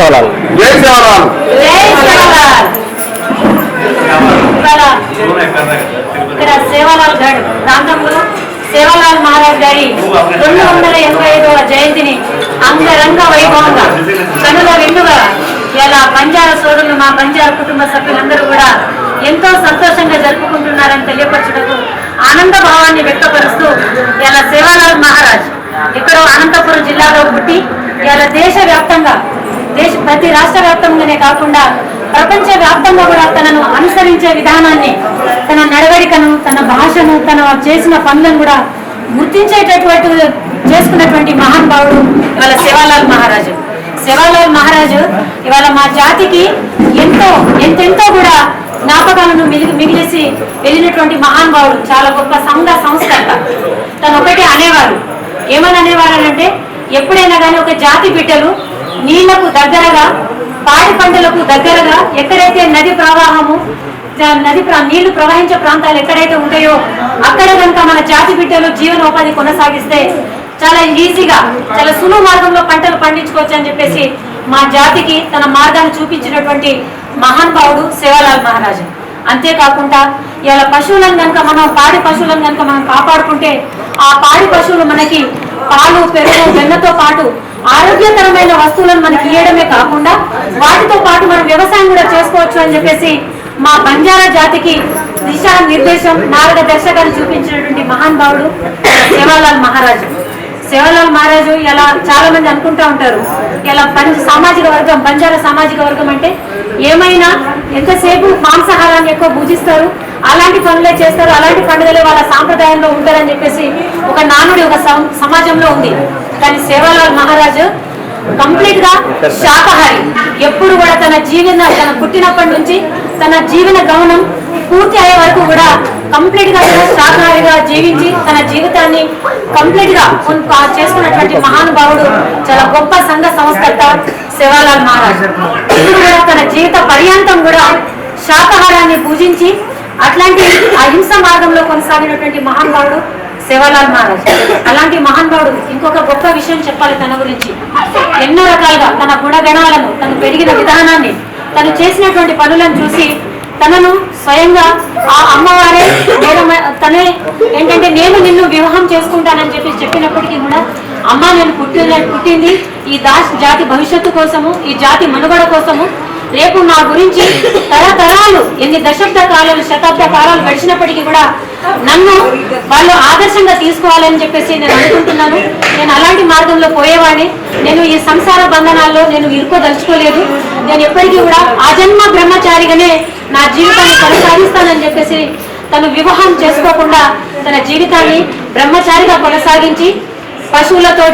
జై సేవలాల్. ఇక్కడ సేవాలాల్ గఢ్ ప్రాంతంలో సేవాలాల్ మహారాజ్ గారి 285వ జయంతిని అంగరంగ వైభవంగా కనుల విందుగా ఇలా బంజారా సోదరులు మా బంజారా కుటుంబ సభ్యులందరూ కూడా ఎంతో సంతోషంగా జరుపుకుంటున్నారని తెలియపరచుటకు ఆనంద భావాన్ని వ్యక్తపరుస్తూ ఇలా సేవాలాల్ మహారాజ్ ఎక్కడో అనంతపురం జిల్లాలో పుట్టి ఇలా దేశవ్యాప్తంగా ప్రతి రాష్ట్ర వ్యాప్తంగానే కాకుండా ప్రపంచ వ్యాప్తంగా కూడా తనను అనుసరించే విధానాన్ని, తన నడవడికను, తన భాషను, తన చేసిన పనులను కూడా గుర్తించేటటువంటి చేసుకున్నటువంటి మహానుభావుడు ఇవాళ సేవాలాల్ మహారాజు. సేవాలాల్ మహారాజు ఇవాళ మా జాతికి ఎంతెంతో కూడా జ్ఞాపకాలను మిగిలిసి వెళ్ళినటువంటి మహానుభావుడు, చాలా గొప్ప సంస్కర్త. తను ఒకటి అనేవారు, ఏమని అనేవారు అంటే, ఎప్పుడైనా కానీ ఒక జాతి బిడ్డలు నీళ్లకు దగ్గరగా, పాడి పంటలకు దగ్గరగా, ఎక్కడైతే నది ప్రవాహము నీళ్లు ప్రవహించే ప్రాంతాలు ఎక్కడైతే ఉంటాయో అక్కడ కనుక మన జాతి బిడ్డలు జీవనోపాధి కొనసాగిస్తే చాలా ఈజీగా, చాలా సులువు మార్గంలో పంటలు పండించుకోవచ్చు అని చెప్పేసి మా జాతికి తన మార్గాన్ని చూపించినటువంటి మహానుభావుడు సేవాలాల్ మహారాజు. అంతేకాకుండా ఇలా పశువులను కనుక పాడి పశువులను కనుక మనం కాపాడుకుంటే ఆ పాడి పశువులు మనకి పాలు, పెరుగు, వెన్నతో పాటు ఆరోగ్యకరమైన వస్తువులను మనకి ఇవ్వడమే కాకుండా వాటితో పాటు మనం వ్యవసాయం కూడా చేసుకోవచ్చు అని చెప్పేసి మా బంజారా జాతికి దిశా నిర్దేశం, మార్గదర్శకాన్ని చూపించినటువంటి మహానుభావుడు సేవాలాల్ మహారాజు. సేవాలాల్ మహారాజు ఇలా చాలా మంది అనుకుంటా ఉంటారు, ఇలా సామాజిక వర్గం, బంజారా సామాజిక వర్గం అంటే ఏమైనా ఎంతసేపు మాంసాహారాన్ని ఎక్కువ భుజిస్తారు, అలాంటి పనులే చేస్తారు, అలాంటి పండుగలే వాళ్ళ సాంప్రదాయంలో ఉంటారని చెప్పేసి ఒక నానుడి ఒక సమాజంలో ఉంది. కానీ సేవాలాల్ మహారాజు కంప్లీట్ గా శాకాహారి. ఎప్పుడు కూడా తన పుట్టినప్పటి నుంచి తన జీవన గమనం పూర్తి అయ్యే వరకు కూడా కంప్లీట్ గా శాకాహారిగా జీవించి తన జీవితాన్ని కంప్లీట్ గా చేసుకున్నటువంటి మహానుభావుడు, చాలా గొప్ప సంఘ సంస్కర్త సేవాలాల్ మహారాజ్. ఇప్పుడు కూడా తన జీవిత పర్యాంతం కూడా శాకాహారాన్ని పూజించి అట్లాంటి అహింస మార్గంలో కొనసాగినటువంటి మహానుభావుడు సేవాలాల్ మహారాజ్. అలాంటి మహానుభావుడు ఇంకొక గొప్ప విషయం చెప్పాలి తన గురించి. ఎన్నో రకాలుగా తన గుణగణాలను, తను పెరిగిన విధానాన్ని, తను చేసినటువంటి పనులను చూసి తనను స్వయంగా ఆ అమ్మవారే తనే ఏంటంటే నేను నిన్ను వివాహం చేసుకుంటానని చెప్పినప్పటికీ కూడా, అమ్మ నేను పుట్టింది ఈ జాతి భవిష్యత్తు కోసము, ఈ జాతి మనుగడ కోసము, రేపు నా గురించి తరతరాలు ఎన్ని దశాబ్ద కాలాలు, శతాబ్ద కాలాలు గడిచినప్పటికీ కూడా నన్ను వాళ్ళు ఆదర్శంగా తీసుకోవాలని చెప్పేసి నేను అనుకుంటున్నాను. నేను అలాంటి మార్గంలో పోయేవాడిని. నేను ఈ సంసార బంధనాల్లో నేను ఇరుకోదలుచుకోలేదు. నేను ఎప్పటికీ కూడా ఆజన్మ బ్రహ్మచారిగానే నా జీవితాన్ని కొనసాగిస్తానని చెప్పేసి తను వివాహం చేసుకోకుండా తన జీవితాన్ని బ్రహ్మచారిగా కొనసాగించి పశువులతో